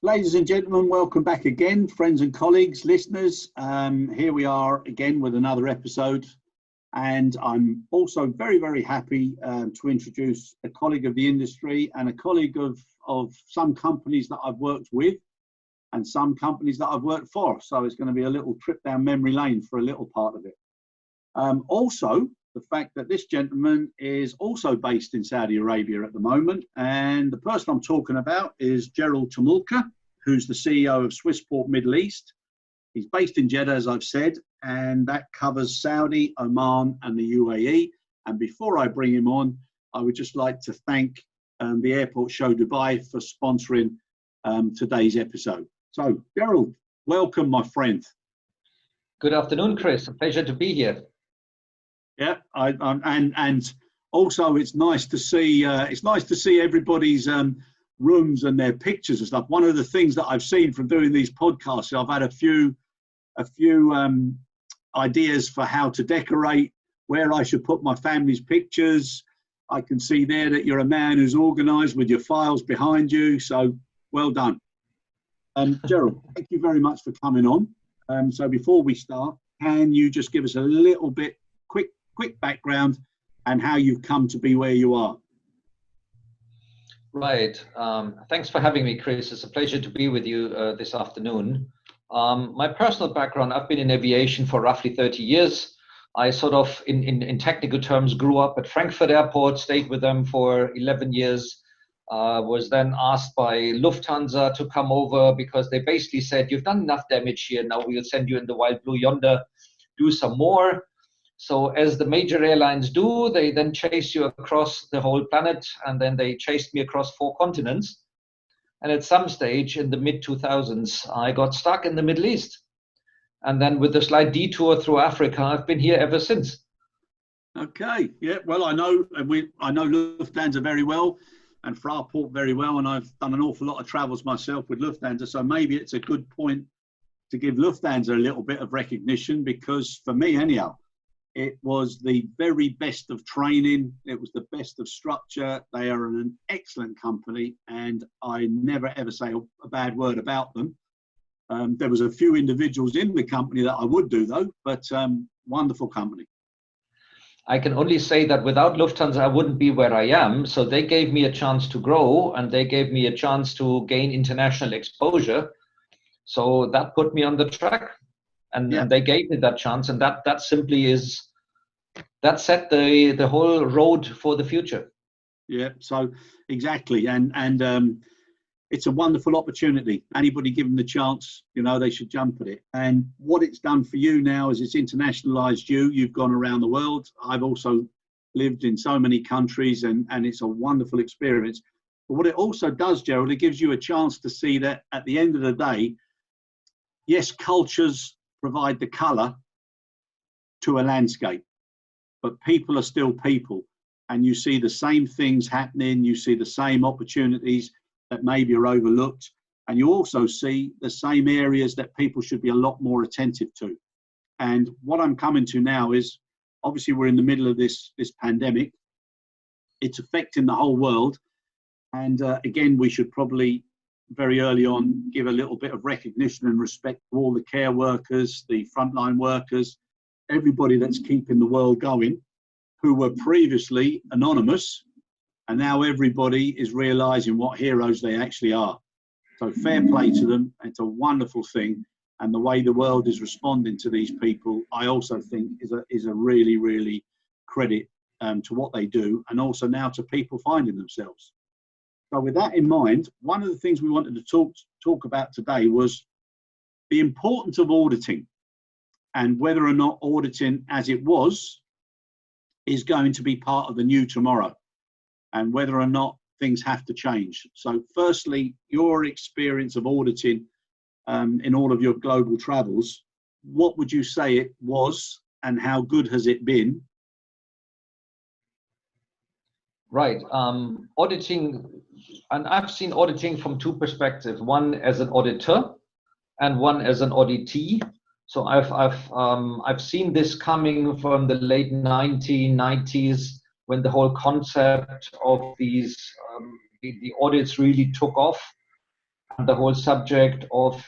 Ladies and gentlemen, welcome back again, friends and colleagues, listeners. Here we are again with another episode, and I'm also very, very happy to introduce a colleague of the industry and a colleague of some companies that I've worked with and some companies that I've worked for. So it's going to be a little trip down memory lane for a little part of it. Also, the fact that this gentleman is also based in Saudi Arabia at the moment, and the person I'm talking about is Gerold Tumulka, who's the CEO of Swissport Middle East. He's based in Jeddah, as I've said, and that covers Saudi, Oman and the UAE. And before I bring him on, I would just like to thank the Airport Show Dubai for sponsoring today's episode. So, Gerold, welcome, my friend. Good afternoon, Chris. A pleasure to be here. Yeah, and also it's nice to see everybody's rooms and their pictures and stuff. One of the things that I've seen from doing these podcasts, I've had a few ideas for how to decorate, where I should put my family's pictures. I can see there that you're a man who's organised with your files behind you. So well done. Gerold, thank you very much for coming on. So before we start, can you just give us a little bit quick background and how you've come to be where you are? Right. Thanks for having me, Chris. It's a pleasure to be with you this afternoon. My personal background, I've been in aviation for roughly 30 years. I sort of, in technical terms, grew up at Frankfurt Airport, stayed with them for 11 years, was then asked by Lufthansa to come over because they basically said, you've done enough damage here, now we'll send you in the wild blue yonder, do some more. So as the major airlines do, they then chase you across the whole planet, and then they chased me across 4 continents. And at some stage in the mid-2000s, I got stuck in the Middle East. And then with a slight detour through Africa, I've been here ever since. Okay, yeah, well, I know Lufthansa very well and Fraport very well, and I've done an awful lot of travels myself with Lufthansa, so maybe it's a good point to give Lufthansa a little bit of recognition, because for me anyhow, it was the very best of training. It was the best of structure. They are an excellent company, and I never ever say a bad word about them. There was a few individuals in the company that I would do though, but wonderful company. I can only say that without Lufthansa, I wouldn't be where I am. So they gave me a chance to grow, and they gave me a chance to gain international exposure. So that put me on the track. And they gave me that chance, and that simply that set the whole road for the future. Yeah, so exactly, and it's a wonderful opportunity. Anybody given the chance, they should jump at it. And what it's done for you now is it's internationalized you. You've gone around the world. I've also lived in so many countries, and it's a wonderful experience. But what it also does, Gerold, it gives you a chance to see that at the end of the day, yes, cultures provide the colour to a landscape, but people are still people, and you see the same things happening, you see the same opportunities that maybe are overlooked, and you also see the same areas that people should be a lot more attentive to. And what I'm coming to now is, obviously we're in the middle of this pandemic, it's affecting the whole world, and again, we should probably very early on give a little bit of recognition and respect to all the care workers, the frontline workers, everybody that's keeping the world going, who were previously anonymous, and now everybody is realizing what heroes they actually are. So fair play to them. It's a wonderful thing, and the way the world is responding to these people, I also think is a really, really credit to what they do, and also now to people finding themselves. So with that in mind, one of the things we wanted to talk about today was the importance of auditing, and whether or not auditing as it was is going to be part of the new tomorrow, and whether or not things have to change. So firstly, your experience of auditing in all of your global travels, what would you say it was, and how good has it been? Right. Auditing, and I've seen auditing from 2 perspectives, one as an auditor and one as an auditee. So I've seen this coming from the late 1990s, when the whole concept of these the audits really took off. the whole subject of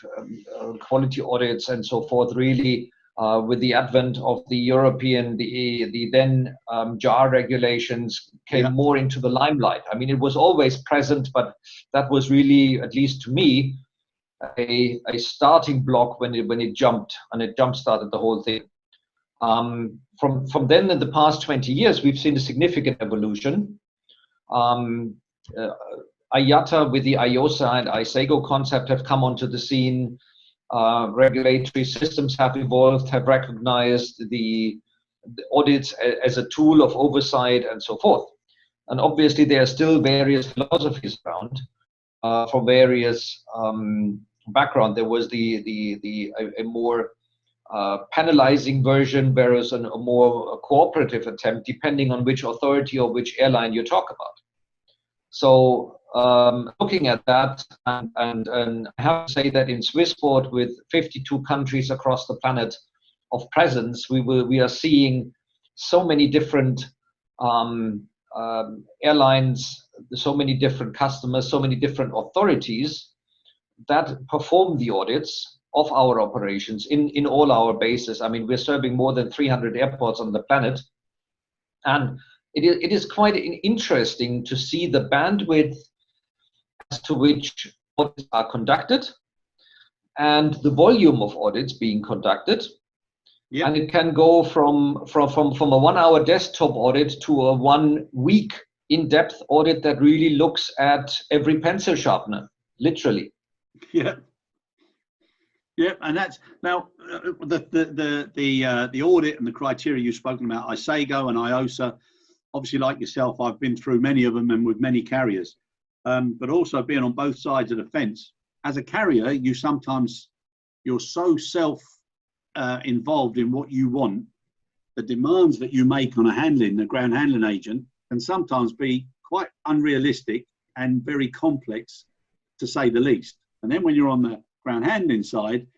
quality audits and so forth really, with the advent of the European, the then JAR regulations came more into the limelight. I mean, it was always present, but that was really, at least to me, a starting block when it jumped, and it jump started the whole thing. From then, in the past 20 years, we've seen a significant evolution. IATA with the IOSA and ISAGO concept have come onto the scene. Regulatory systems have evolved, have recognized the audits as a tool of oversight and so forth. And obviously, there are still various philosophies around from various background. There was a more penalizing version, whereas a more cooperative attempt, depending on which authority or which airline you talk about. So looking at that, and I have to say that in Swissport, with 52 countries across the planet of presence, we are seeing so many different airlines, so many different customers, so many different authorities that perform the audits of our operations in all our bases. I mean, we're serving more than 300 airports on the planet, and it is quite interesting to see the bandwidth as to which audits are conducted and the volume of audits being conducted. Yep. And it can go from a 1-hour desktop audit to a 1-week in-depth audit that really looks at every pencil sharpener, literally. Yeah. Yeah, and that's now the audit and the criteria you've spoken about, ISAGO and IOSA. Obviously, like yourself, I've been through many of them and with many carriers, but also being on both sides of the fence. As a carrier, you're so involved in what you want. The demands that you make on the ground handling agent, can sometimes be quite unrealistic and very complex, to say the least. And then when you're on the ground handling side,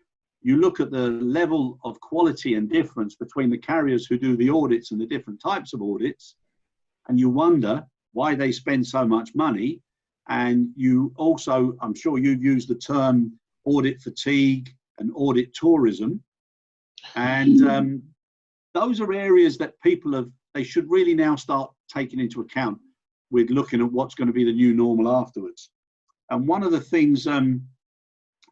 you look at the level of quality and difference between the carriers who do the audits and the different types of audits, and you wonder why they spend so much money. And you also, I'm sure you've used the term audit fatigue and audit tourism. And those are areas that they should really now start taking into account with looking at what's going to be the new normal afterwards. And one of the things, I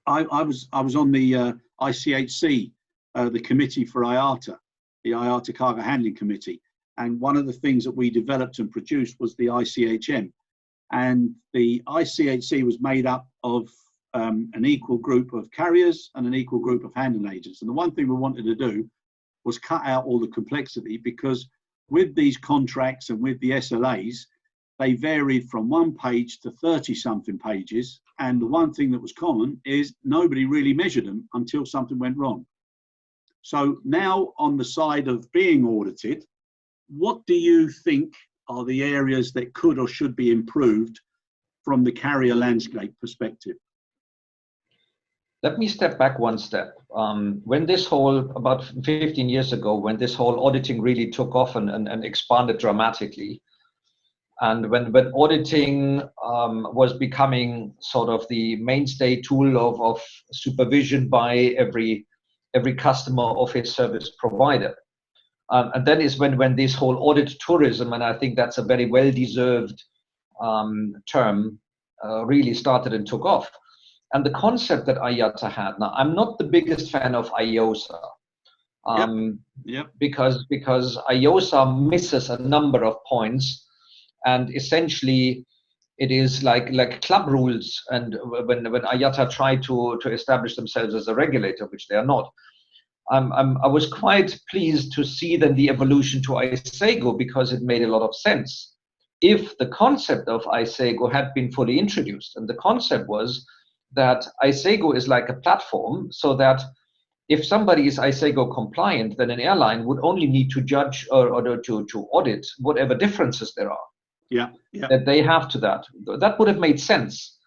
was on the ICHC, the committee for IATA, the IATA Cargo Handling Committee. And one of the things that we developed and produced was the ICHM. And the ICHC was made up of an equal group of carriers and an equal group of handling agents. And the one thing we wanted to do was cut out all the complexity, because with these contracts and with the SLAs, they varied from 1 page to 30-something pages. And the one thing that was common is nobody really measured them until something went wrong. So now, on the side of being audited, what do you think are the areas that could or should be improved from the carrier landscape perspective? Let me step back one step. When this whole, about 15 years ago, when this whole auditing really took off and expanded dramatically, and when auditing was becoming sort of the mainstay tool of supervision by every customer of its service provider. And that is when this whole audit tourism, and I think that's a very well-deserved term, really started and took off. And the concept that IATA had, now I'm not the biggest fan of IOSA, because IOSA misses a number of points, and essentially it is like club rules. And when IATA tried to establish themselves as a regulator, which they are not, I was quite pleased to see then the evolution to ISAGO, because it made a lot of sense. If the concept of ISAGO had been fully introduced, and the concept was that ISAGO is like a platform, so that if somebody is ISAGO compliant, then an airline would only need to judge or to audit whatever differences there are that they have to that. That would have made sense.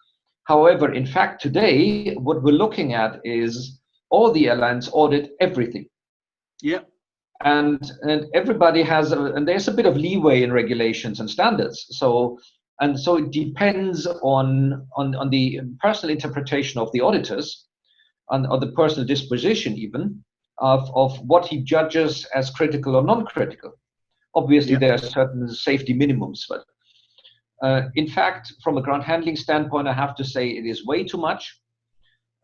However, in fact, today, what we're looking at is all the airlines audit everything. And everybody has, and there's a bit of leeway in regulations and standards. So And so it depends on the personal interpretation of the auditors, or the personal disposition even, of what he judges as critical or non-critical. Obviously, there are certain safety minimums, but in fact, from a ground handling standpoint, I have to say it is way too much.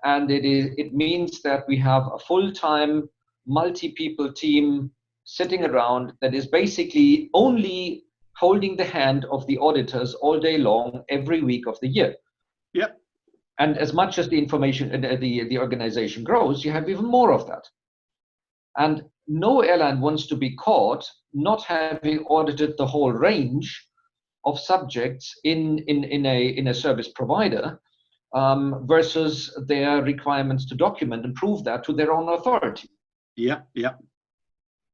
And it means that we have a full-time, multi-people team sitting around that is basically only holding the hand of the auditors all day long, every week of the year. Yep. And as much as the information, the organization grows, you have even more of that. And no airline wants to be caught not having audited the whole range of subjects in a service provider, versus their requirements to document and prove that to their own authority. Yeah.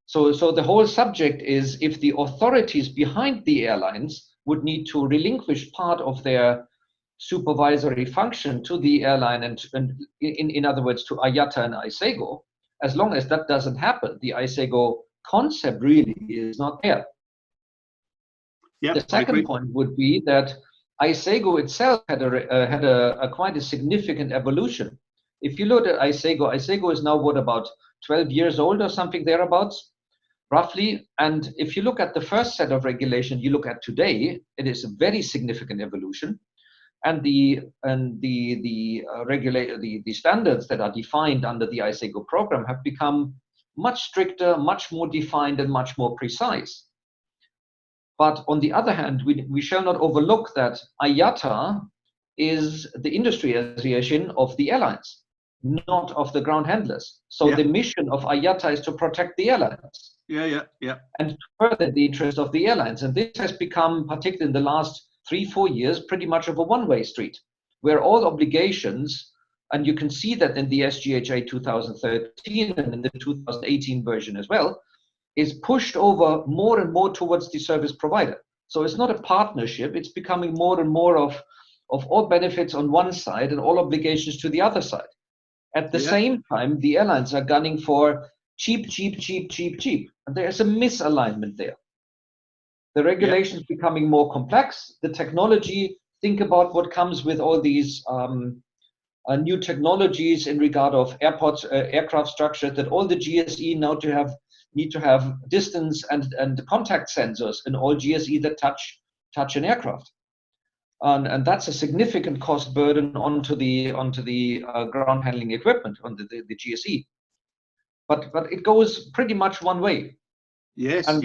So the whole subject is, if the authorities behind the airlines would need to relinquish part of their supervisory function to the airline, and in other words, to IATA and ISEGO, as long as that doesn't happen, the ISEGO concept really is not there. Yep, the second point would be that ISEGO itself had a quite a significant evolution. If you look at ISEGO is now what, about 12 years old or something thereabouts, roughly. And if you look at the first set of regulation you look at today, it is a very significant evolution. And the standards that are defined under the ISEGO program have become much stricter, much more defined, and much more precise. But on the other hand, we shall not overlook that IATA is the industry association of the airlines, not of the ground handlers. So the mission of IATA is to protect the airlines. Yeah. And to further the interest of the airlines. And this has become, particularly in the last 3-4 years, pretty much of a one-way street, where all obligations, and you can see that in the SGHA 2013 and in the 2018 version as well, is pushed over more and more towards the service provider. So it's not a partnership, it's becoming more and more of all benefits on one side and all obligations to the other side. At the same time, the airlines are gunning for cheap. And there's a misalignment there. The regulations becoming more complex, the technology, think about what comes with all these new technologies in regard of airports, aircraft structure, that all the GSE now need to have distance and contact sensors in all GSE that touch an aircraft. And that's a significant cost burden onto the ground handling equipment, on the GSE. But it goes pretty much one way. Yes, and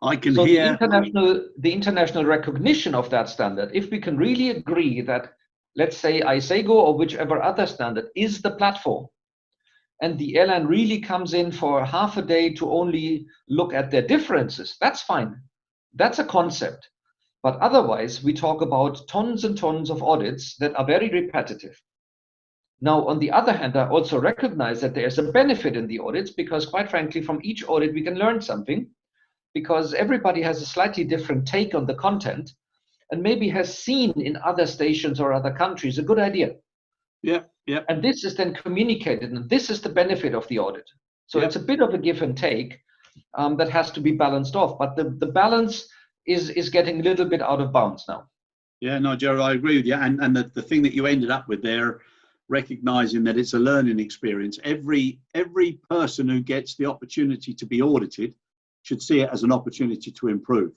I can so hear the international recognition of that standard. If we can really agree that, let's say, ISEGO or whichever other standard is the platform, and the airline really comes in for half a day to only look at their differences, that's fine. That's a concept. But otherwise, we talk about tons and tons of audits that are very repetitive. Now, on the other hand, I also recognize that there's a benefit in the audits, because quite frankly, from each audit, we can learn something, because everybody has a slightly different take on the content and maybe has seen in other stations or other countries a good idea. Yeah. And this is then communicated, and this is the benefit of the audit. So it's a bit of a give and take that has to be balanced off, but the balance is getting a little bit out of bounds now. Yeah, no, Gerold, I agree with you. And the thing that you ended up with there, recognizing that it's a learning experience. Every person who gets the opportunity to be audited should see it as an opportunity to improve.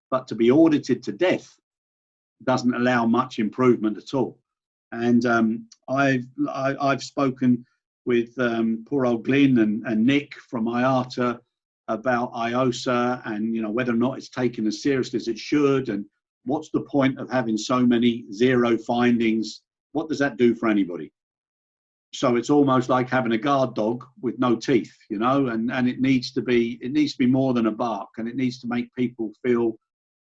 But to be audited to death doesn't allow much improvement at all. And I've spoken with poor old Glyn and Nick from IATA about IOSA, and whether or not it's taken as seriously as it should, and what's the point of having so many zero findings. What does that do for anybody? So it's almost like having a guard dog with no teeth, and it needs to be more than a bark, and it needs to make people feel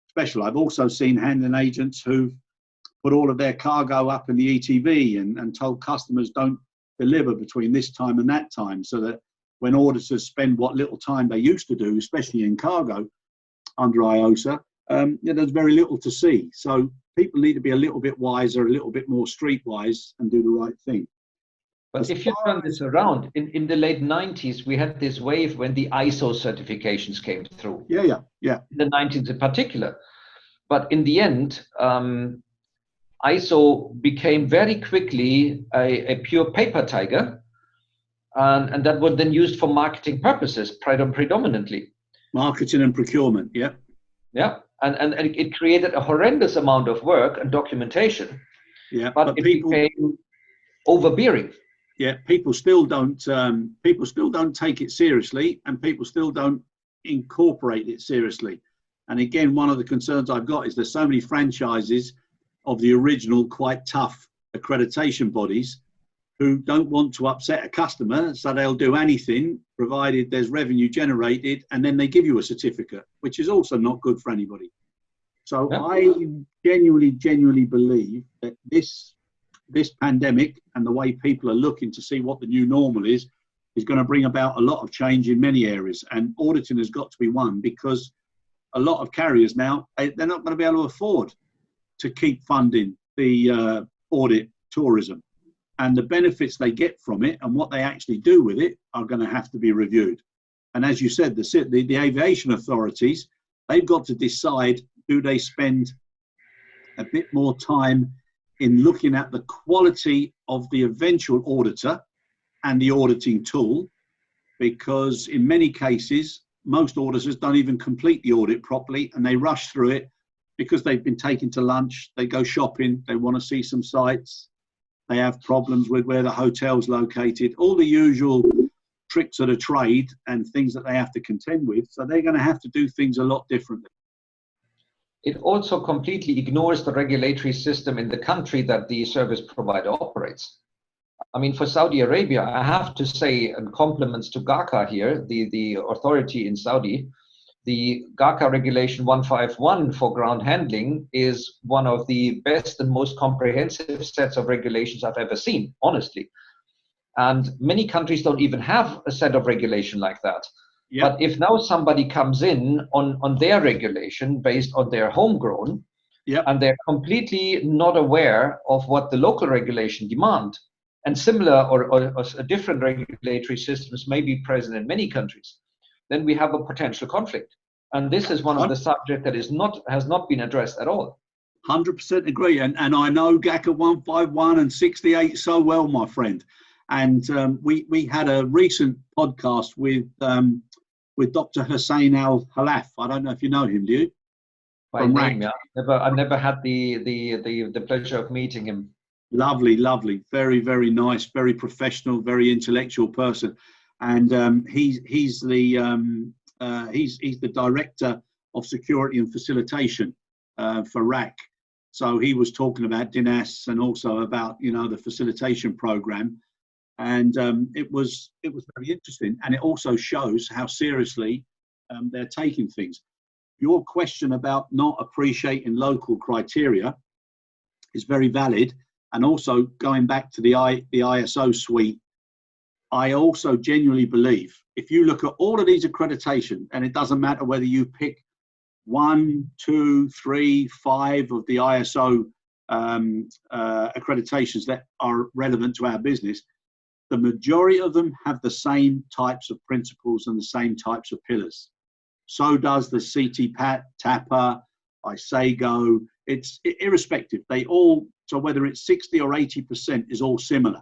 special. I've also seen handling agents who've put all of their cargo up in the ETV and told customers don't deliver between this time and that time, so that when auditors spend what little time they used to do, especially in cargo under IOSA, there's very little to see. So people need to be a little bit wiser, a little bit more streetwise, and do the right thing. But if you turn this around, in the late 90s, we had this wave when the ISO certifications came through. Yeah. In the 90s in particular. But in the end, ISO became very quickly a pure paper tiger, and that was then used for marketing purposes predominantly. Marketing and procurement, yeah. Yeah, and it created a horrendous amount of work and documentation. Yeah, but it became overbearing. Yeah, people still don't take it seriously, and people still don't incorporate it seriously. And again, one of the concerns I've got is there's so many franchises of the original quite tough accreditation bodies who don't want to upset a customer, so they'll do anything provided there's revenue generated, and then they give you a certificate, which is also not good for anybody. So yeah. I genuinely believe that this pandemic and the way people are looking to see what the new normal is going to bring about a lot of change in many areas, and auditing has got to be one, because a lot of carriers now, they're not going to be able to afford to keep funding the audit tourism, and the benefits they get from it and what they actually do with it are going to have to be reviewed. And as you said, the aviation authorities, they've got to decide, do they spend a bit more time in looking at the quality of the eventual auditor and the auditing tool, because in many cases, most auditors don't even complete the audit properly, and they rush through it because they've been taken to lunch, they go shopping, they want to see some sights, they have problems with where the hotel's located, all the usual tricks of the trade and things that they have to contend with. So they're going to have to do things a lot differently. It also completely ignores the regulatory system in the country that the service provider operates. I mean, for Saudi Arabia, I have to say, and compliments to GACAR here, the authority in Saudi, the GACAR Regulation 151 for ground handling is one of the best and most comprehensive sets of regulations I've ever seen, honestly. And many countries don't even have a set of regulation like that. Yep. But if now somebody comes in on their regulation based on their homegrown, yep, and they're completely not aware of what the local regulation demand, and similar or different regulatory systems may be present in many countries, then we have a potential conflict. And this is one of the subjects that has not been addressed at all. 100% agree. And I know GACAR 151 and 68 so well, my friend. And we had a recent podcast with Dr. Hussein Al-Halaf. I don't know if you know him, do you? By name, yeah. I've never had the pleasure of meeting him. Lovely, very, very nice, very professional, very intellectual person. And he's the director of security and facilitation for RAC. So he was talking about DINAS and also about, the facilitation program. And it was very interesting, and it also shows how seriously they're taking things. Your question about not appreciating local criteria is very valid, and also going back to the ISO suite, I also genuinely believe if you look at all of these accreditation, and it doesn't matter whether you pick 1, 2, 3, 5 of the ISO accreditations that are relevant to our business, the majority of them have the same types of principles and the same types of pillars. So does the CT-PAT, TAPA, ISAGO. It's irrespective. They all, so whether it's 60 or 80% is all similar.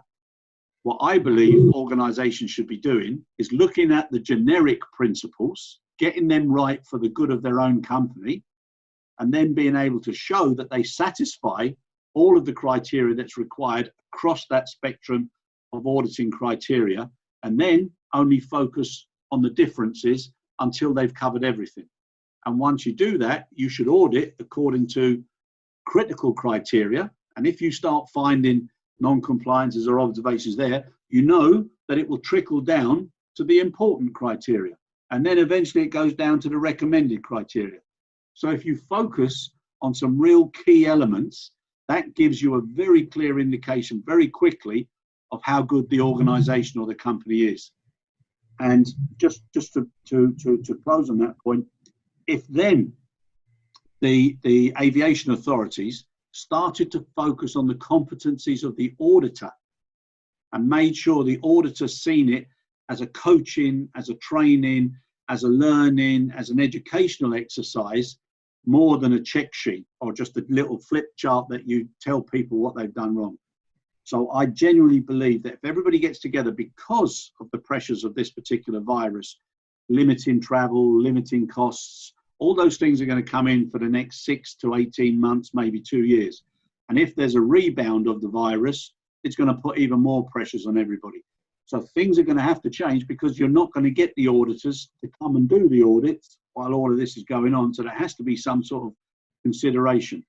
What I believe organizations should be doing is looking at the generic principles, getting them right for the good of their own company, and then being able to show that they satisfy all of the criteria that's required across that spectrum of auditing criteria, and then only focus on the differences until they've covered everything. And once you do that, you should audit according to critical criteria. And if you start finding non-compliances or observations there, you know that it will trickle down to the important criteria. And then eventually it goes down to the recommended criteria. So if you focus on some real key elements, that gives you a very clear indication very quickly of how good the organization or the company is. And just to close on that point, if then the aviation authorities started to focus on the competencies of the auditor and made sure the auditor seen it as a coaching, as a training, as a learning, as an educational exercise, more than a check sheet or just a little flip chart that you tell people what they've done wrong. So I genuinely believe that if everybody gets together, because of the pressures of this particular virus, limiting travel, limiting costs, all those things are going to come in for the next 6 to 18 months, maybe 2 years. And if there's a rebound of the virus, it's going to put even more pressures on everybody. So things are going to have to change, because you're not going to get the auditors to come and do the audits while all of this is going on. So there has to be some sort of consideration.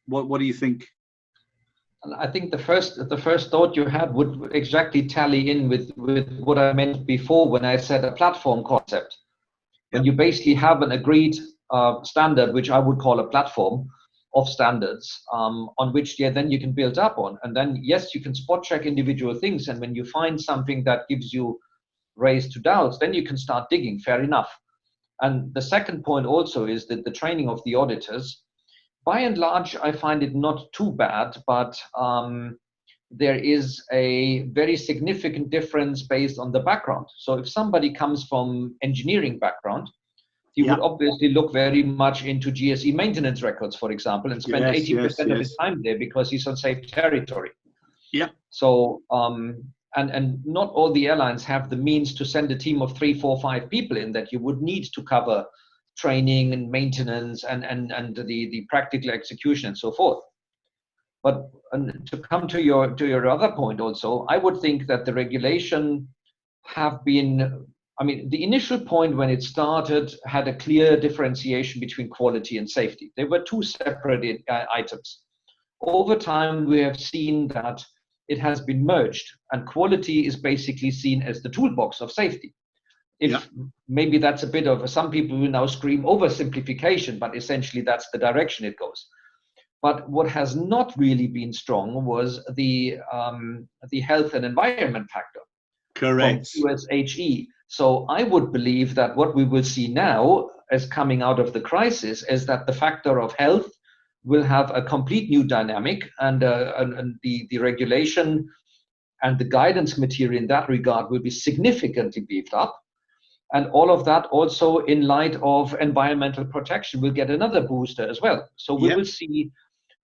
What do you think? I think the first thought you had would exactly tally in with what I meant before when I said a platform concept. When you basically have an agreed standard, which I would call a platform of standards, on which then you can build up on. And then, yes, you can spot check individual things. And when you find something that gives you rise to doubts, then you can start digging, fair enough. And the second point also is that the training of the auditors, by and large, I find it not too bad, but there is a very significant difference based on the background. So if somebody comes from engineering background, he would obviously look very much into GSE maintenance records, for example, and spend 80% of his time there because he's on safe territory. Yeah. So, and not all the airlines have the means to send a team of 3, 4, 5 people in that you would need to cover training and maintenance and the practical execution and so forth. But to come to your other point also, I would think that the regulation have been, I mean, the initial point when it started had a clear differentiation between quality and safety. They were two separate items. Over time, we have seen that it has been merged, and quality is basically seen as the toolbox of safety. Maybe that's a bit of, some people will now scream oversimplification, but essentially that's the direction it goes. But what has not really been strong was the health and environment factor. Correct. From USHE. So I would believe that what we will see now as coming out of the crisis is that the factor of health will have a complete new dynamic, and the regulation and the guidance material in that regard will be significantly beefed up. And all of that also in light of environmental protection will get another booster as well. So we will see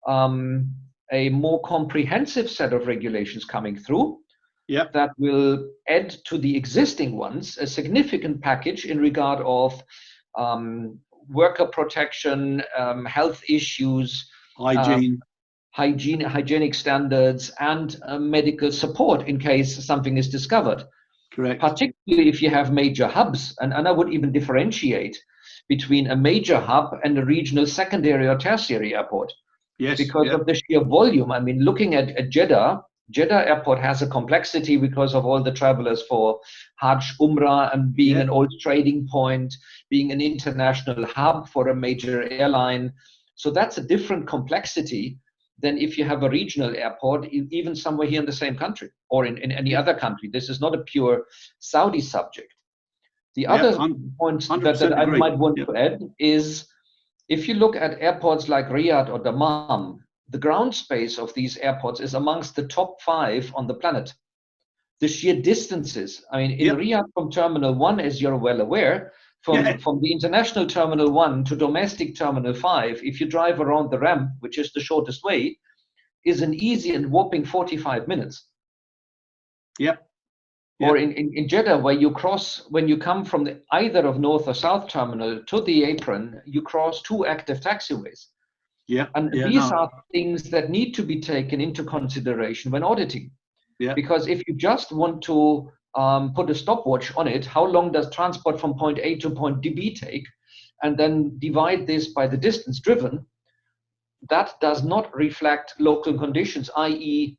a more comprehensive set of regulations coming through that will add to the existing ones a significant package in regard of worker protection, health issues, hygienic standards, and medical support in case something is discovered. Correct. Particularly if you have major hubs, and I would even differentiate between a major hub and a regional secondary or tertiary airport. Yes. Because of the sheer volume. I mean, looking at Jeddah Airport has a complexity because of all the travelers for Hajj, Umrah, and being an old trading point, being an international hub for a major airline. So that's a different complexity than if you have a regional airport, even somewhere here in the same country or in any other country. This is not a pure Saudi subject. The other point that I might want to add is, if you look at airports like Riyadh or Dammam, the ground space of these airports is amongst the top 5 on the planet. The sheer distances, I mean, in Riyadh from Terminal 1, as you're well aware, from the international Terminal 1 to domestic Terminal 5, if you drive around the ramp, which is the shortest way, is an easy and whopping 45 minutes. Or in Jeddah, where you cross, when you come from either of North or South Terminal to the apron, you cross 2 active taxiways. These are things that need to be taken into consideration when auditing. Because if you just want to put a stopwatch on it, how long does transport from point A to point B take, and then divide this by the distance driven, that does not reflect local conditions, i.e.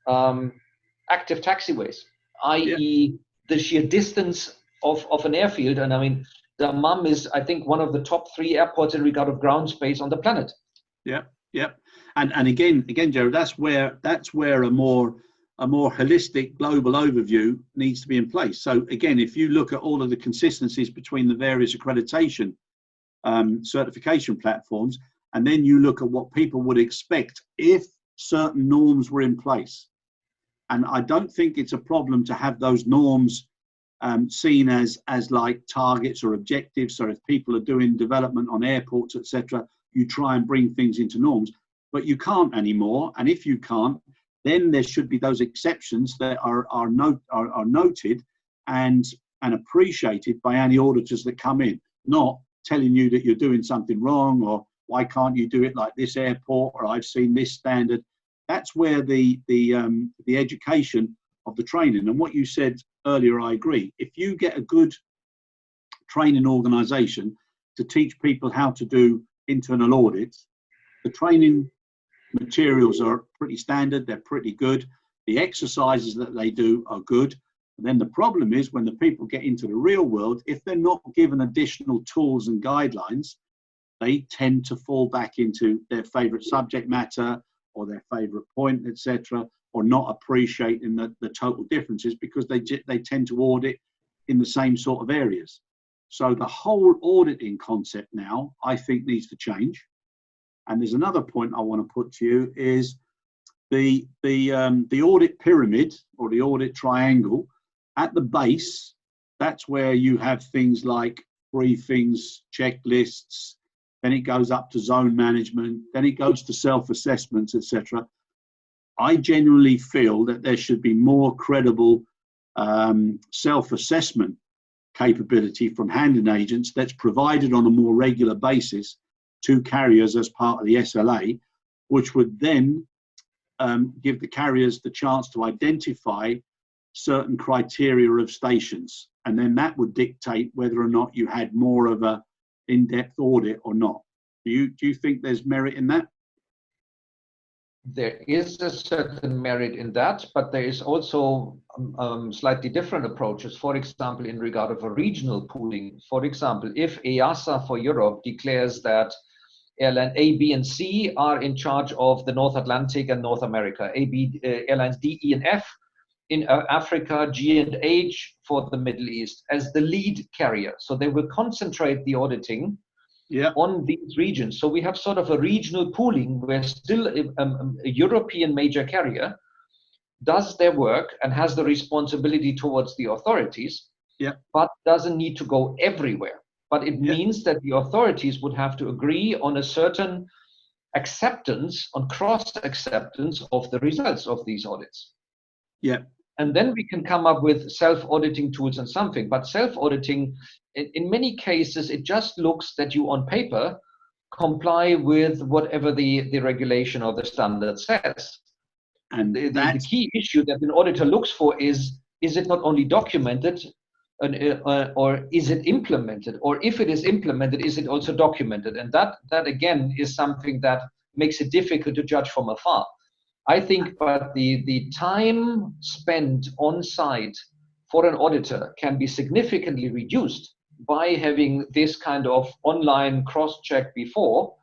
active taxiways, i.e. the sheer distance of an airfield. And I mean, Dammam is, I think, one of the top 3 airports in regard of ground space on the planet. And again, Gerald, that's where a more holistic global overview needs to be in place. So again, if you look at all of the consistencies between the various accreditation certification platforms, and then you look at what people would expect if certain norms were in place. And I don't think it's a problem to have those norms seen as like targets or objectives. So if people are doing development on airports, etc., you try and bring things into norms, but you can't anymore. And if you can't, then there should be those exceptions that are noted and appreciated by any auditors that come in, not telling you that you're doing something wrong, or why can't you do it like this airport, or I've seen this standard. That's where the education of the training, and what you said earlier, I agree. If you get a good training organisation to teach people how to do internal audits, the training materials are pretty standard, they're pretty good, the exercises that they do are good. And then the problem is when the people get into the real world, if they're not given additional tools and guidelines, they tend to fall back into their favourite subject matter or their favourite point, etc., or not appreciating the total differences, because they tend to audit in the same sort of areas. So the whole auditing concept now, I think, needs to change. And there's another point I want to put to you is the audit pyramid, or the audit triangle. At the base, that's where you have things like briefings, checklists, then it goes up to zone management, then it goes to self-assessments, etc. I genuinely feel that there should be more credible self-assessment capability from handling agents that's provided on a more regular basis to carriers as part of the SLA, which would then give the carriers the chance to identify certain criteria of stations, and then that would dictate whether or not you had more of a in-depth audit or not. Do you think there's merit in that? There is a certain merit in that, but there is also slightly different approaches. For example, in regard of a regional pooling. For example, if EASA for Europe declares that airline A, B, and C are in charge of the North Atlantic and North America, airlines D, E, and F in Africa, G and H for the Middle East as the lead carrier. So they will concentrate the auditing on these regions. So we have sort of a regional pooling where still a European major carrier does their work and has the responsibility towards the authorities, but doesn't need to go everywhere. But it means that the authorities would have to agree on a certain acceptance, on cross-acceptance of the results of these audits. And then we can come up with self-auditing tools and something. But self-auditing, in many cases, it just looks that you on paper comply with whatever the regulation or the standard says. And the key issue that an auditor looks for is it not only documented, or is it implemented? Or if it is implemented, is it also documented? And that again is something that makes it difficult to judge from afar. I think, but the time spent on site for an auditor can be significantly reduced by having this kind of online cross-check before,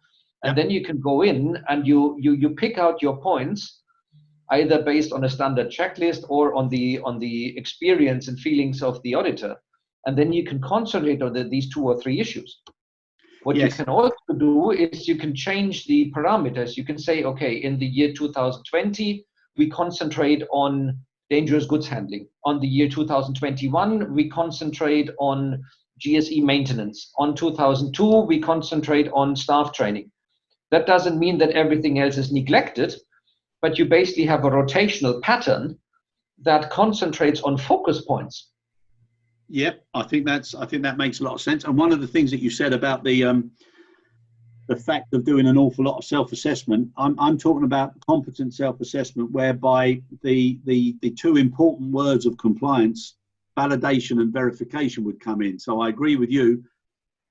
and then you can go in and you pick out your points, either based on a standard checklist or on the experience and feelings of the auditor, and then you can concentrate on these 2 or 3 issues. What you can also do is you can change the parameters. You can say, okay, in the year 2020, we concentrate on dangerous goods handling. On the year 2021, we concentrate on GSE maintenance. On 2002, we concentrate on staff training. That doesn't mean that everything else is neglected, but you basically have a rotational pattern that concentrates on focus points. Yep, I think that makes a lot of sense. And one of the things that you said about the fact of doing an awful lot of self-assessment, I'm talking about competent self-assessment, whereby the 2 important words of compliance, validation and verification, would come in. So I agree with you.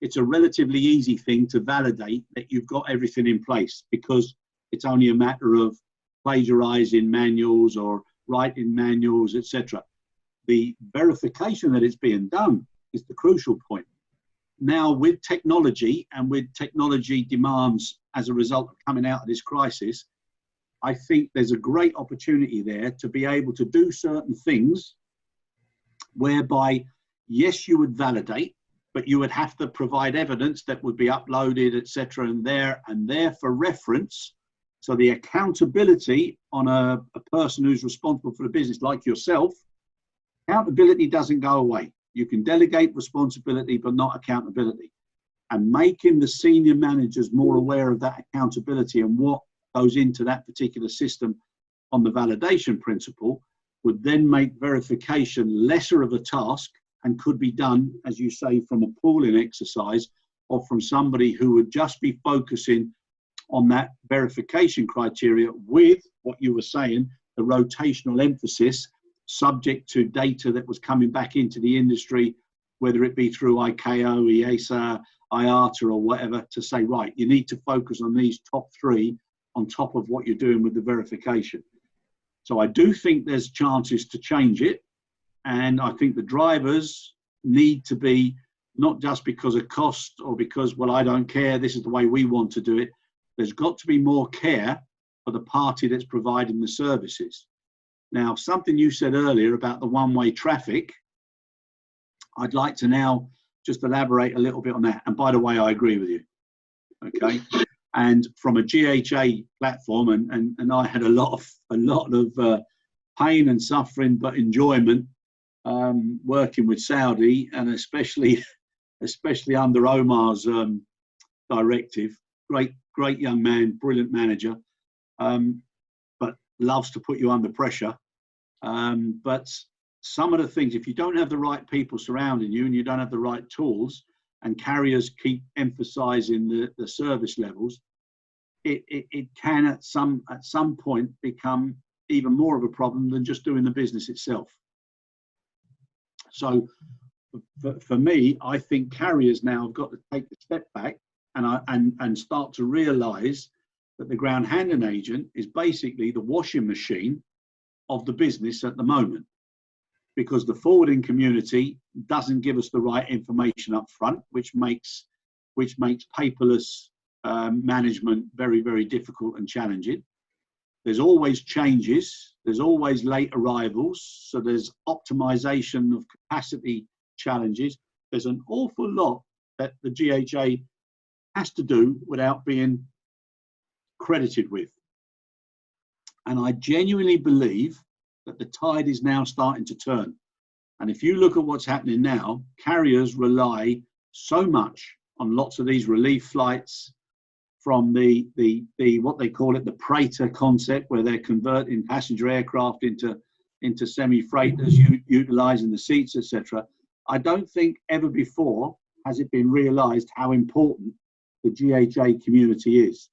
It's a relatively easy thing to validate that you've got everything in place, because it's only a matter of plagiarizing manuals or writing manuals, etc. The verification that it's being done is the crucial point. Now, with technology and with technology demands as a result of coming out of this crisis, I think there's a great opportunity there to be able to do certain things whereby, yes, you would validate, but you would have to provide evidence that would be uploaded, etc., and there for reference. So the accountability on a person who's responsible for the business, like yourself, accountability doesn't go away. You can delegate responsibility, but not accountability. And making the senior managers more aware of that accountability and what goes into that particular system on the validation principle would then make verification lesser of a task and could be done, as you say, from a pooling exercise or from somebody who would just be focusing on that verification criteria with what you were saying, the rotational emphasis, subject to data that was coming back into the industry, whether it be through ICAO, EASA, IATA or whatever, to say, right, you need to focus on these top three on top of what you're doing with the verification. So I do think there's chances to change it. And I think the drivers need to be, not just because of cost or because, well, I don't care, this is the way we want to do it. There's got to be more care for the party that's providing the services. Now, something you said earlier about the one-way traffic, I'd like to now just elaborate a little bit on that. And by the way, I agree with you. Okay. And from a GHA platform, and I had a lot of pain and suffering, but enjoyment working with Saudi, and especially under Omar's directive. Great young man, brilliant manager, but loves to put you under pressure. But some of the things, if you don't have the right people surrounding you and you don't have the right tools, and carriers keep emphasizing the service levels, it can at some point become even more of a problem than just doing the business itself. So for me, I think carriers now have got to take a step back and start to realize that the ground handling agent is basically the washing machine of the business at the moment, because the forwarding community doesn't give us the right information up front, which makes paperless management very, very difficult and challenging. There's always changes, there's always late arrivals, so there's optimization of capacity challenges. There's an awful lot that the GHA has to do without being credited with. And I genuinely believe that the tide is now starting to turn. And if you look at what's happening now, carriers rely so much on lots of these relief flights from the what they call it, the Praetor concept, where they're converting passenger aircraft into semi-freighters, utilizing the seats, etc. I don't think ever before has it been realized how important the GHA community is.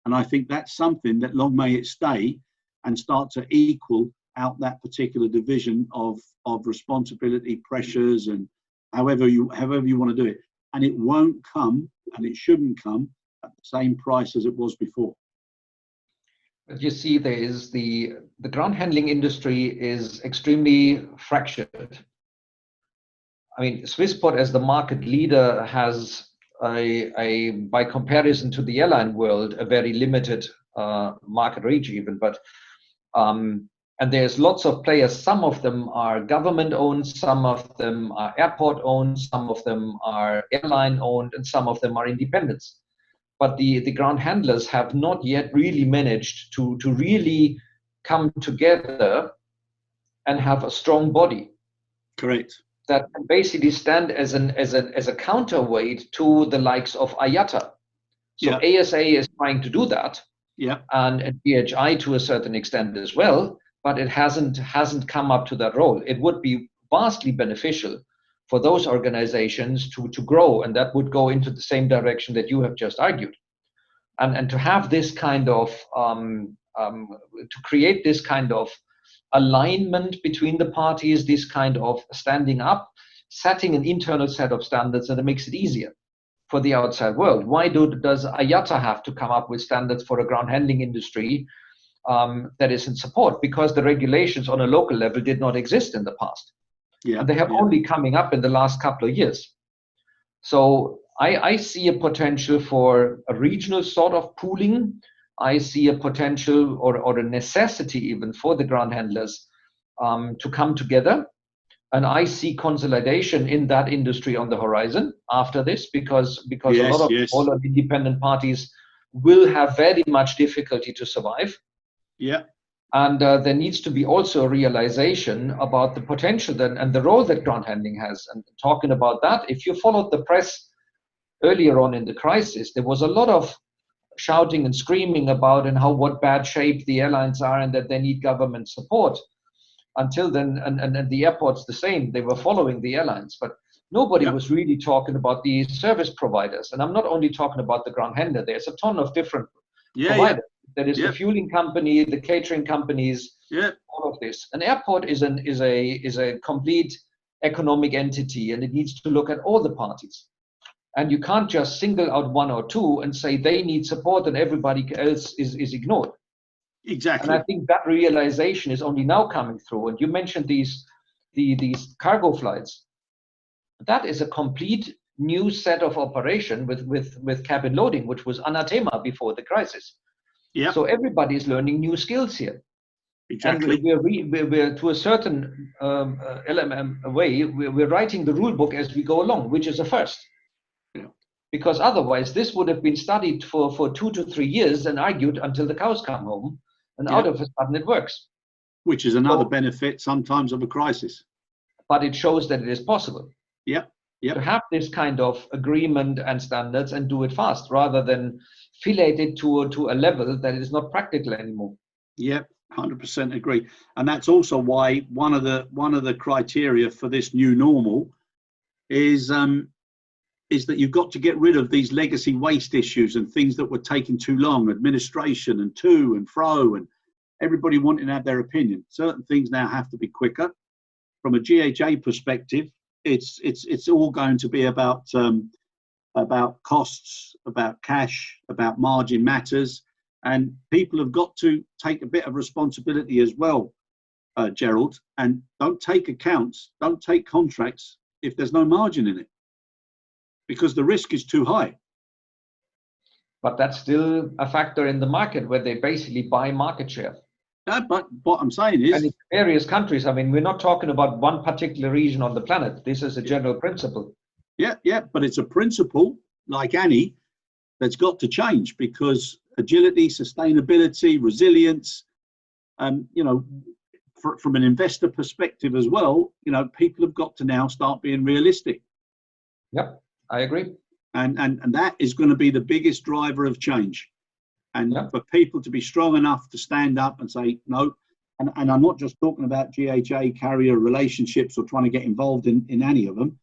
And I think that's something that long may it stay and start to equal out that particular division of responsibility, pressures, and however you want to do it. And it won't come, and it shouldn't come at the same price as it was before. But you see, there is the ground handling industry is extremely fractured. I mean, Swissport as the market leader has by comparison to the airline world, a very limited market reach even, but and there's lots of players. Some of them are government owned, some of them are airport owned, some of them are airline owned, and some of them are independents. But the ground handlers have not yet really managed to really come together and have a strong body. Correct. That can basically stand as a counterweight to the likes of IATA. So yeah. ASA is trying to do that, yeah, and DHI to a certain extent as well, but it hasn't come up to that role. It would be vastly beneficial for those organizations to grow, and that would go into the same direction that you have just argued, and to have this kind of to create this kind of alignment between the parties, this kind of standing up, setting an internal set of standards, and it makes it easier for the outside world. Why does IATA have to come up with standards for a ground handling industry that is in support? Because the regulations on a local level did not exist in the past. Yeah, and they have only coming up in the last couple of years. So I see a potential for a regional sort of pooling. I see a potential or a necessity even for the ground handlers to come together. And I see consolidation in that industry on the horizon after this, because yes, a lot of smaller independent parties will have very much difficulty to survive. Yeah. And there needs to be also a realization about the potential then and the role that ground handling has. And talking about that, if you followed the press earlier on in the crisis, there was a lot of shouting and screaming about and what bad shape the airlines are and that they need government support. Until then, and the airports the same, they were following the airlines, but nobody was really talking about the service providers. And I'm not only talking about the ground handler, there's a ton of different providers. There is the fueling company, the catering companies, all of this. An airport is a complete economic entity, and it needs to look at all the parties. And you can't just single out one or two and say they need support and everybody else is ignored. Exactly. And I think that realization is only now coming through. And you mentioned these cargo flights. That is a complete new set of operation with cabin loading, which was anathema before the crisis. Yeah. So everybody is learning new skills here. Exactly. And we're to a certain way, we're writing the rule book as we go along, which is a first. Yeah. Because otherwise, this would have been studied for 2 to 3 years and argued until the cows come home, and out of a sudden it works. Which is another benefit sometimes of a crisis. But it shows that it is possible. Yeah. To have this kind of agreement and standards and do it fast, rather than fillet it to a level that is not practical anymore. Yeah, 100% agree. And that's also why one of the criteria for this new normal is that you've got to get rid of these legacy waste issues and things that were taking too long, administration and to and fro, and everybody wanting to have their opinion. Certain things now have to be quicker. From a GHA perspective, it's all going to be about costs, about cash, about margin matters, and people have got to take a bit of responsibility as well, Gerold, and don't take accounts, don't take contracts if there's no margin in it, because the risk is too high. But that's still a factor in the market where they basically buy market share. Yeah, but what I'm saying is, and in various countries, I mean, we're not talking about one particular region on the planet. This is a general principle. Yeah, but it's a principle like any that's got to change, because agility, sustainability, resilience, from an investor perspective as well, people have got to now start being realistic. Yep, I agree. And that is going to be the biggest driver of change. And for people to be strong enough to stand up and say no, and I'm not just talking about GHA carrier relationships or trying to get involved in any of them,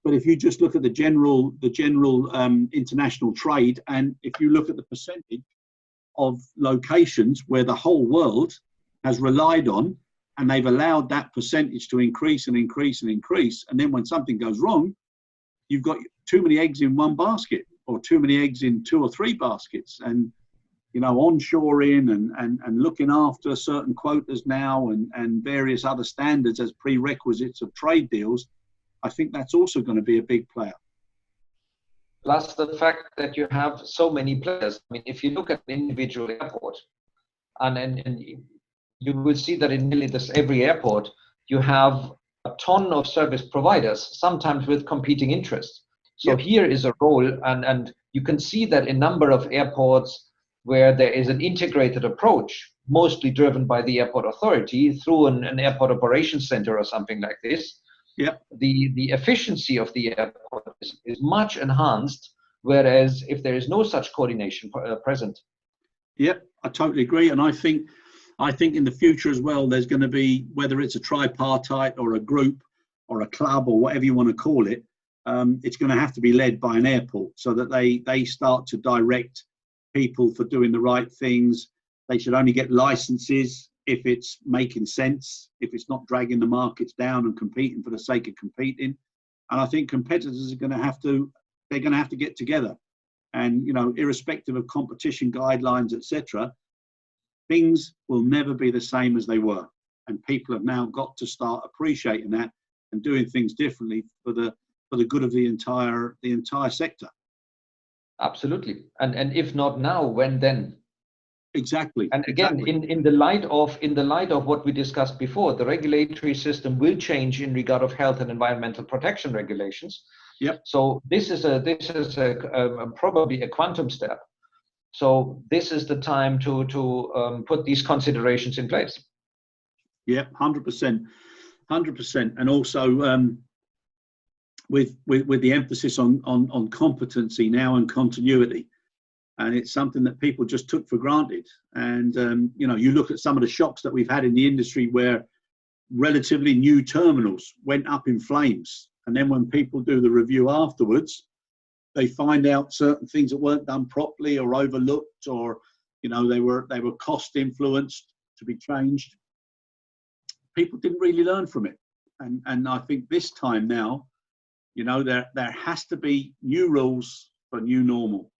but if you just look at the general international trade, and if you look at the percentage of locations where the whole world has relied on, and they've allowed that percentage to increase and increase and increase, and then when something goes wrong, you've got too many eggs in one basket, or too many eggs in 2 or 3 baskets. And onshoring and looking after certain quotas now and various other standards as prerequisites of trade deals, I think that's also going to be a big player. Plus the fact that you have so many players. I mean, if you look at an individual airport, and you will see that in nearly every airport, you have a ton of service providers, sometimes with competing interests. So here is a role, and you can see that in a number of airports where there is an integrated approach, mostly driven by the airport authority through an airport operations center or something like this. The efficiency of the airport is much enhanced, whereas if there is no such coordination present. I totally agree. And I think in the future as well, there's going to be, whether it's a tripartite or a group or a club or whatever you want to call it, it's going to have to be led by an airport, so that they start to direct people for doing the right things. They should only get licenses if it's making sense, if it's not dragging the markets down and competing for the sake of competing. And I think competitors are going to have to get together, and irrespective of competition guidelines, etc., things will never be the same as they were, and people have now got to start appreciating that and doing things differently for the good of the entire sector. Absolutely. And if not now, when then? Exactly. And again, in the light of what we discussed before, the regulatory system will change in regard of health and environmental protection regulations. Yep. So this is probably a quantum step. So this is the time to put these considerations in place. Yeah, 100%, 100%, and also with the emphasis on competency now and continuity, and it's something that people just took for granted. And you know, you look at some of the shocks that we've had in the industry where relatively new terminals went up in flames, and then when people do the review afterwards, they find out certain things that weren't done properly or overlooked, or you know, they were cost influenced to be changed. People didn't really learn from it, and I think this time now, you know, there has to be new rules for new normal.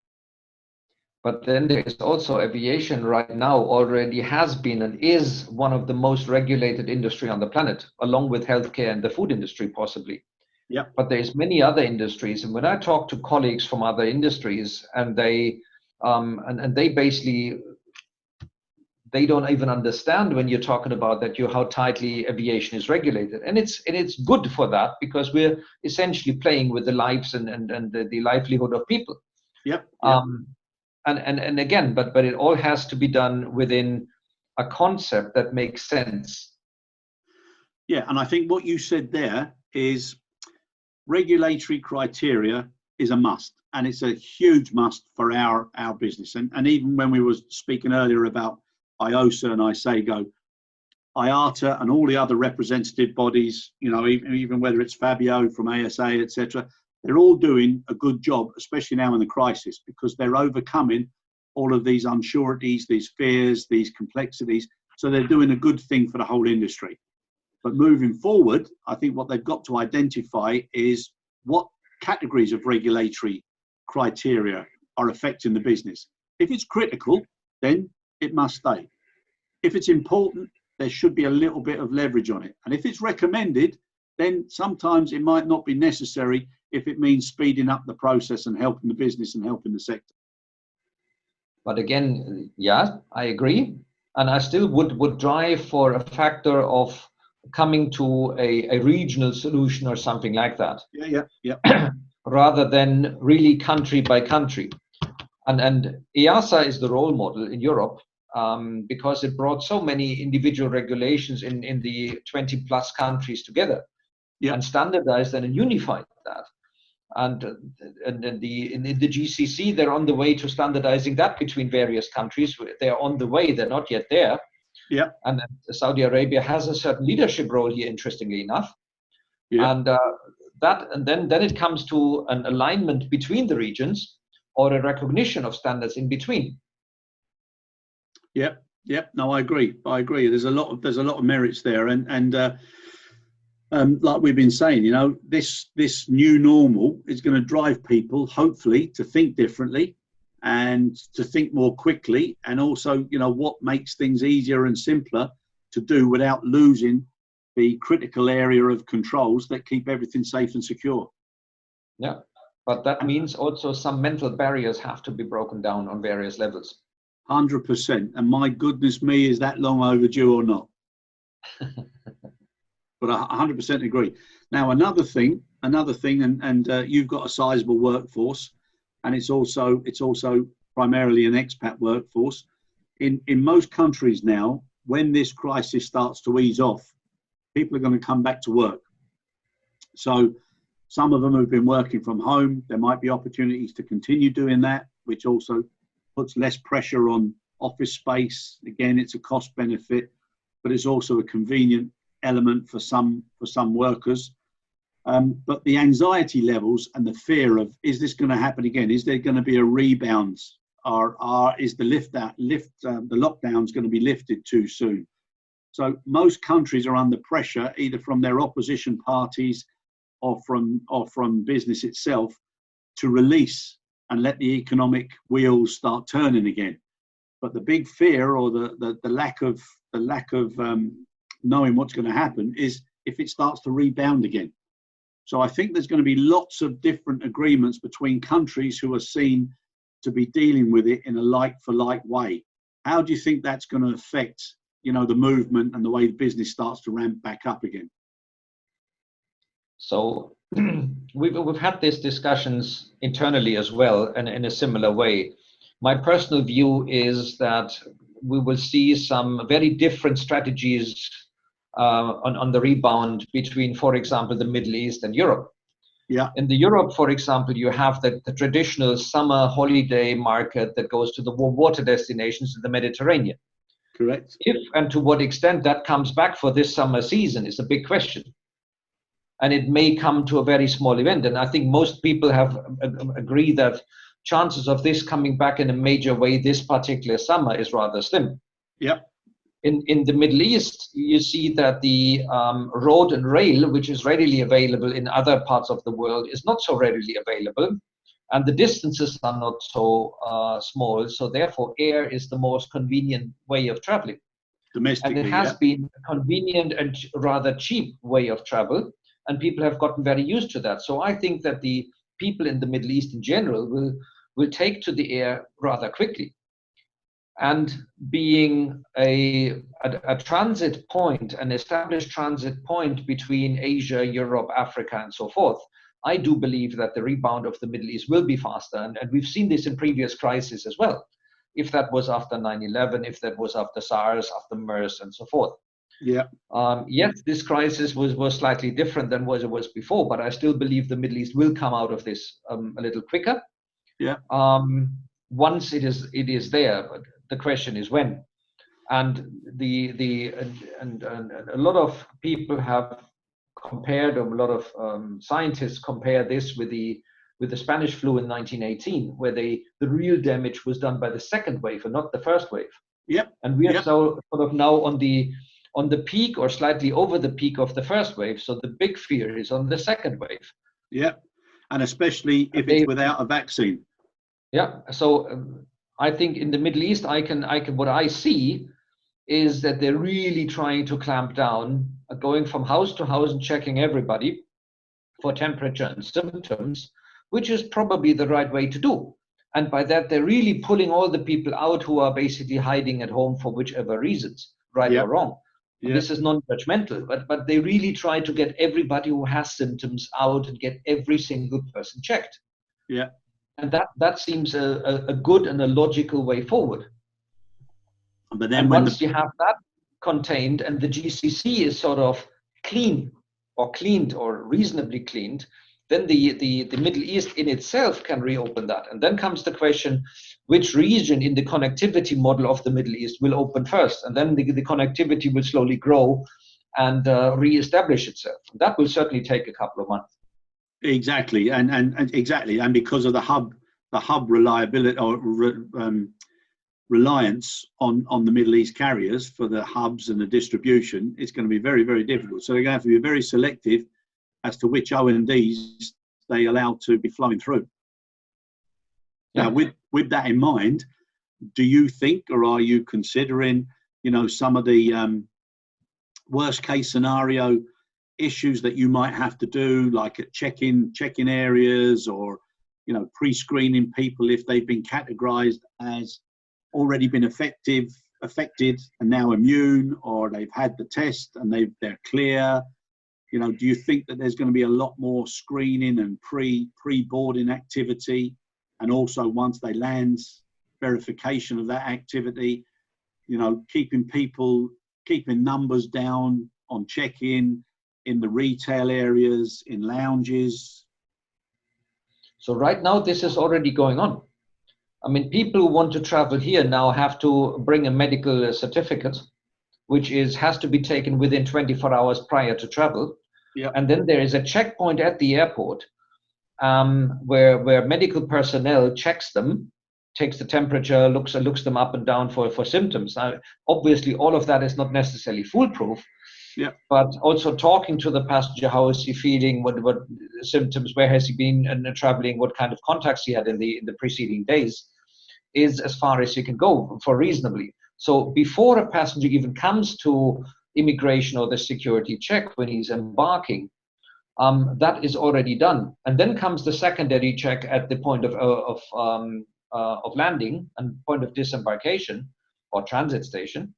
But then there is also aviation right now already has been and is one of the most regulated industry on the planet, along with healthcare and the food industry possibly. Yeah. But there's many other industries, and when I talk to colleagues from other industries, and they basically they don't even understand when you're talking about that how tightly aviation is regulated, and it's good for that because we're essentially playing with the lives and the livelihood of people. Yep. And again, but it all has to be done within a concept that makes sense. Yeah, and I think what you said there is regulatory criteria is a must, and it's a huge must for our business. And even when we were speaking earlier about IOSA and ISAGO, IATA and all the other representative bodies, you know, even whether it's Fabio from ASA, etc., they're all doing a good job, especially now in the crisis, because they're overcoming all of these unsureties, these fears, these complexities. So they're doing a good thing for the whole industry. But moving forward, I think what they've got to identify is what categories of regulatory criteria are affecting the business. If it's critical, then it must stay. If it's important, there should be a little bit of leverage on it. And if it's recommended, then sometimes it might not be necessary if it means speeding up the process and helping the business and helping the sector. But again, yeah, I agree. And I still would drive for a factor of coming to a regional solution or something like that. Yeah. Rather than really country by country. And EASA is the role model in Europe because it brought so many individual regulations in the 20 plus countries together and standardized and unified that. And in the GCC, they're on the way to standardizing that between various countries. They're on the way, they're not yet there. Yeah. And Saudi Arabia has a certain leadership role here, interestingly enough. Yeah. And then it comes to an alignment between the regions or a recognition of standards in between. Yep. No, I agree. There's a lot of merits there, and like we've been saying, you know, this new normal is going to drive people, hopefully, to think differently and to think more quickly, and also, you know, what makes things easier and simpler to do without losing the critical area of controls that keep everything safe and secure. Yeah, but that means also some mental barriers have to be broken down on various levels. 100%. And my goodness me, is that long overdue or not? But I 100% agree. Now, another thing, and you've got a sizable workforce, and it's also primarily an expat workforce. In most countries now, when this crisis starts to ease off, people are going to come back to work. So some of them have been working from home. There might be opportunities to continue doing that, which also puts less pressure on office space. Again, it's a cost benefit, but it's also a convenient element for some workers. But the anxiety levels and the fear of, is this going to happen again? Is there going to be a rebound? Is the lockdown's going to be lifted too soon? So most countries are under pressure, either from their opposition parties or from business itself, to release and let the economic wheels start turning again. But the big fear, or the lack of knowing what's going to happen, is if it starts to rebound again. So I think there's going to be lots of different agreements between countries who are seen to be dealing with it in a like-for-like way. How do you think that's going to affect, you know, the movement and the way the business starts to ramp back up again? So we've had these discussions internally as well, and in a similar way. My personal view is that we will see some very different strategies on the rebound between, for example, the Middle East and Europe. Yeah. In the Europe, for example, you have the traditional summer holiday market that goes to the water destinations in the Mediterranean. Correct. If and to what extent that comes back for this summer season is a big question. And it may come to a very small event. And I think most people have agree that chances of this coming back in a major way this particular summer is rather slim. Yeah. In the Middle East, you see that the road and rail, which is readily available in other parts of the world, is not so readily available. And the distances are not so small. So therefore, air is the most convenient way of traveling. Domestically, and it has been a convenient and rather cheap way of travel. And people have gotten very used to that. So I think that the people in the Middle East in general will take to the air rather quickly. And being a transit point, an established transit point between Asia, Europe, Africa, and so forth, I do believe that the rebound of the Middle East will be faster. And we've seen this in previous crises as well. If that was after 9/11, if that was after SARS, after MERS, and so forth. Yeah. Yes, this crisis was slightly different than what it was before, but I still believe the Middle East will come out of this a little quicker. Yeah. Once it is there, but the question is when. And and a lot of people have compared, or a lot of scientists compare this with the Spanish flu in 1918, where the real damage was done by the second wave and not the first wave. Yep. And we are so sort of now on the peak or slightly over the peak of the first wave. So the big fear is on the second wave. Yeah. And especially if it's without a vaccine. Yeah. So I think in the Middle East, I can what I see is that they're really trying to clamp down, going from house to house and checking everybody for temperature and symptoms, which is probably the right way to do. And by that, they're really pulling all the people out who are basically hiding at home for whichever reasons, right or wrong. Yeah. This is non-judgmental, but they really try to get everybody who has symptoms out and get every single person checked. Yeah. And that seems a good and a logical way forward. But then once you have that contained and the GCC is sort of cleaned or reasonably cleaned, then the Middle East in itself can reopen that. And then comes the question, which region in the connectivity model of the Middle East will open first? And then the connectivity will slowly grow and reestablish itself. That will certainly take a couple of months. Exactly, and exactly, and because of the hub reliability or reliance on the Middle East carriers for the hubs and the distribution, it's going to be very, very difficult. So they're going to have to be very selective as to which O&Ds they allow to be flowing through. Yeah. Now, with that in mind, do you think, or are you considering, some of the worst case scenario issues that you might have to do, like at check-in areas, or pre-screening people if they've been categorized as already been affected and now immune, or they've had the test and they're clear? Do you think that there's going to be a lot more screening and pre-boarding activity, and also once they land, verification of that activity, keeping numbers down on check-in, in the retail areas, in lounges? So right now, this is already going on. I mean, people who want to travel here now have to bring a medical certificate, which has to be taken within 24 hours prior to travel. Yep. And then there is a checkpoint at the airport where medical personnel checks them, takes the temperature, looks them up and down for symptoms. Now, obviously, all of that is not necessarily foolproof. Yeah. But also talking to the passenger, how is he feeling? What symptoms? Where has he been and traveling? What kind of contacts he had in the preceding days, is as far as you can go for reasonably. So before a passenger even comes to immigration or the security check when he's embarking, that is already done. And then comes the secondary check at the point of landing and point of disembarkation or transit station,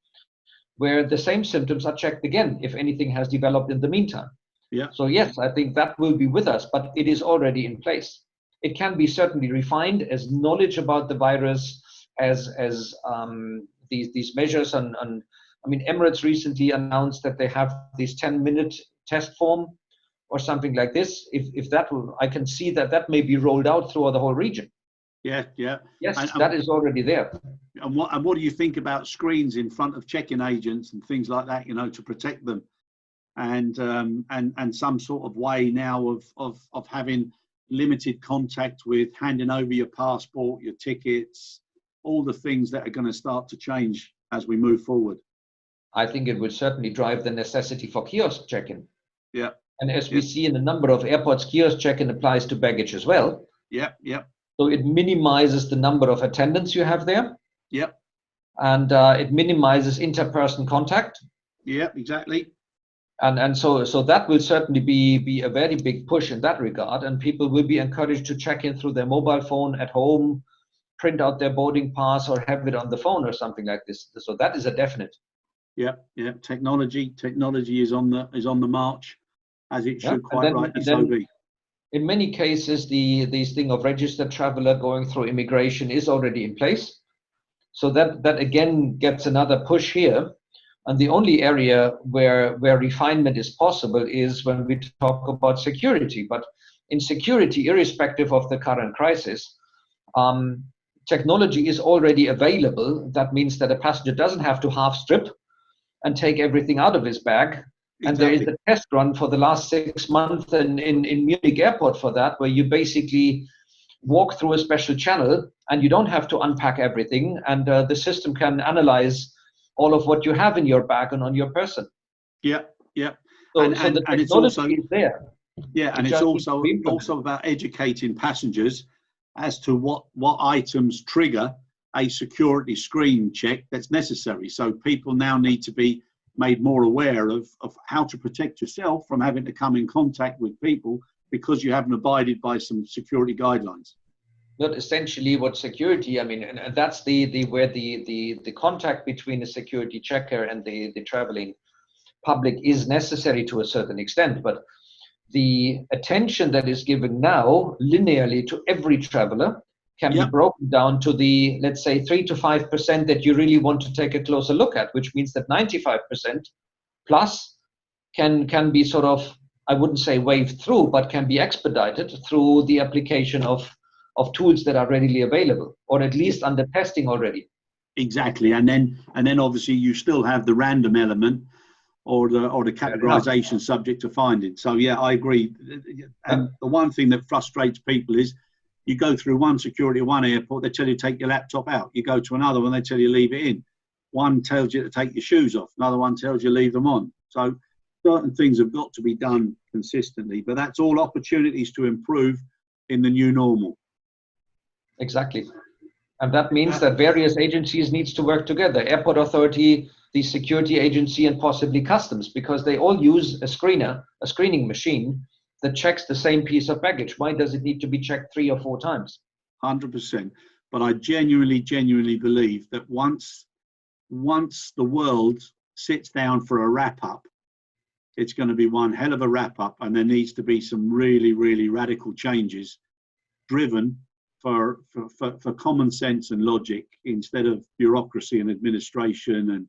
where the same symptoms are checked again if anything has developed in the meantime. Yeah. So yes, I think that will be with us, but it is already in place. It can be certainly refined as knowledge about the virus these measures. And I mean, Emirates recently announced that they have this 10-minute test form or something like this. If that will, I can see that may be rolled out throughout the whole region. Yeah, yeah. Yes, that is already there. And what do you think about screens in front of check-in agents and things like that, you know, to protect them, and some sort of way now of having limited contact with handing over your passport, your tickets, all the things that are going to start to change as we move forward? I think it would certainly drive the necessity for kiosk check-in. Yeah. And as we see in a number of airports, kiosk check-in applies to baggage as well. Yeah, yeah. So it minimizes the number of attendants you have there. Yep. And it minimizes inter-person contact. Yeah, exactly. And so that will certainly be a very big push in that regard. And people will be encouraged to check in through their mobile phone at home, print out their boarding pass, or have it on the phone or something like this. So that is a definite. Yeah, yeah. Technology is on the march, as it should quite rightly so be. In many cases, this thing of registered traveler going through immigration is already in place. So that again gets another push here. And the only area where refinement is possible is when we talk about security. But in security, irrespective of the current crisis, technology is already available. That means that a passenger doesn't have to half strip and take everything out of his bag. And there is a test run for the last 6 months in Munich airport for that, where you basically walk through a special channel and you don't have to unpack everything. And the system can analyze all of what you have in your bag and on your person. Yeah, yeah. So the technology is there. Yeah, and it's also about educating passengers as to what items trigger a security screen check that's necessary. So people now need to be made more aware of how to protect yourself from having to come in contact with people because you haven't abided by some security guidelines. Not essentially what security, I mean, and that's where the contact between a security checker and the traveling public is necessary to a certain extent. But the attention that is given now linearly to every traveler can be broken down to the, let's say, 3 to 5% that you really want to take a closer look at, which means that 95% plus can be sort of, I wouldn't say waved through, but can be expedited through the application of tools that are readily available, or at least under testing already. Exactly, and then obviously you still have the random element or the categorization subject to finding. So yeah, I agree. And the one thing that frustrates people is you go through one security at one airport, they tell you to take your laptop out. You go to another one, they tell you leave it in. One tells you to take your shoes off, another one tells you leave them on. So certain things have got to be done consistently, but that's all opportunities to improve in the new normal. Exactly. And that means that various agencies needs to work together. Airport authority, the security agency, and possibly customs, because they all use a screening machine that checks the same piece of baggage. Why does it need to be checked 3 or 4 times? 100%. But I genuinely believe that once the world sits down for a wrap-up, it's going to be one hell of a wrap-up, and there needs to be some really, really radical changes driven for common sense and logic instead of bureaucracy and administration and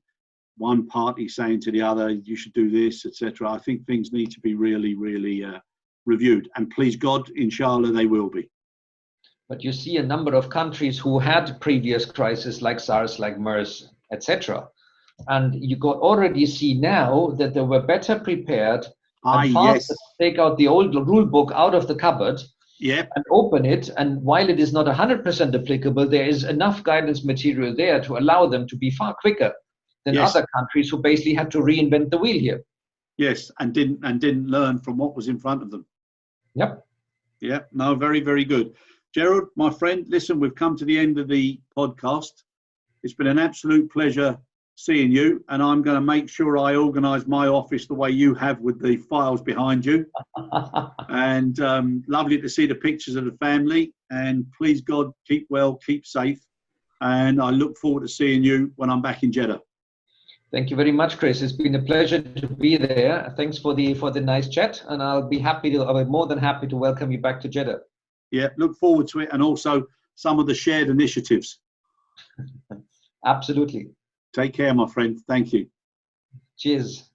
one party saying to the other, you should do this, etc. I think things need to be really, really reviewed, and please God, inshallah, they will be. But you see a number of countries who had previous crises like SARS, like MERS, etc. And you already see now that they were better prepared and faster to take out the old rule book out of the cupboard and open it. And while it is not 100% applicable, there is enough guidance material there to allow them to be far quicker than other countries who basically had to reinvent the wheel here. Yes, and didn't learn from what was in front of them. Yep. Yeah, no, very, very good. Gerold, my friend, listen, we've come to the end of the podcast. It's been an absolute pleasure seeing you, and I'm going to make sure I organise my office the way you have with the files behind you. And lovely to see the pictures of the family. And please God, keep well, keep safe. And I look forward to seeing you when I'm back in Jeddah. Thank you very much, Chris. It's been a pleasure to be there. Thanks for the nice chat, and I'll be more than happy to welcome you back to Jeddah. Yeah, look forward to it, and also some of the shared initiatives. Absolutely. Take care, my friend. Thank you. Cheers.